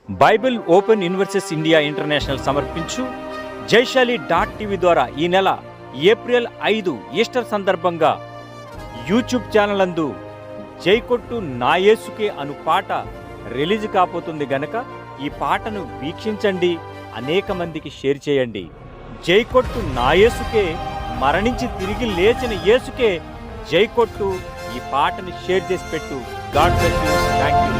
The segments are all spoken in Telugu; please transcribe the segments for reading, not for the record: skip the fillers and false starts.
Bible open universes India international సమర్పించు జైశాలి .tv ద్వారా ఈ నెల ఏప్రిల్ 5 ఈస్టర్ సందర్భంగా యూట్యూబ్ ఛానల్ అందు జైకొట్టు నా యేసుకే అను పాట రిలీజ్ కాబోతుంది గనక ఈ పాటను వీక్షించండి, అనేక మందికి షేర్ చేయండి. జైకొట్టు నా యేసుకే, మరణించి తిరిగి లేచిన యేసుకే జైకొట్టు. ఈ పాటని షేర్ చేసి పెట్టు. God bless you. థాంక్యూ.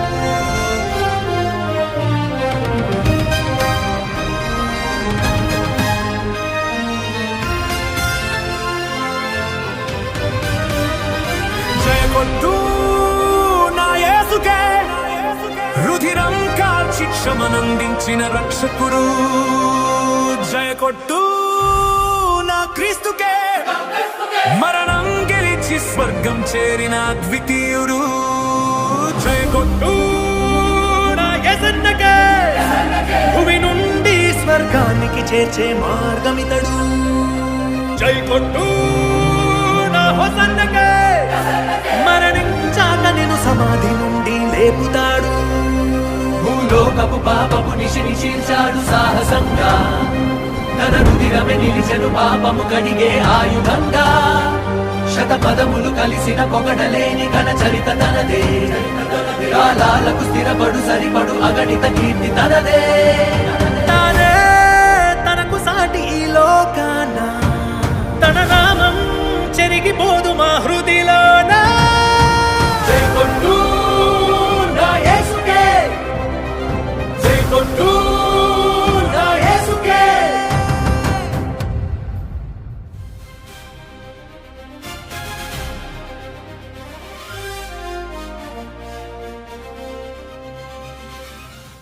జయకొట్టు నా యేసుకే, రుధిరం కాల్చి క్షమనందించిన రక్షకుడు. జయకొట్టు నా క్రీస్తుకే, మరణం గెలిచి స్వర్గం చేరిన ద్వితీయుడు. జయకొట్టు నా యేసన్నకే, భూమి నుండి స్వర్గానికి చేర్చే మార్గమితడు. జయకొట్టు నా హోసన్నకే, మరణించాక నేను సమాధి నుండి లేపుతాడు. భూలోకపు పాపపు నిశిని చీల్చాడు సాహసంగా, తన రుధిరమే నిలిచెను పాపము కడిగే ఆయుధంగా. శతపదములు కలిసిన పొగడలేని ఘన చరిత తనదే, కాలాలకు స్థిరపడు సరిపడు అగణిత కీర్తి తనదే. తానే తనకు సాటి ఈ లోకాన, తన నామం చెరిగిపోదు మా హృదయ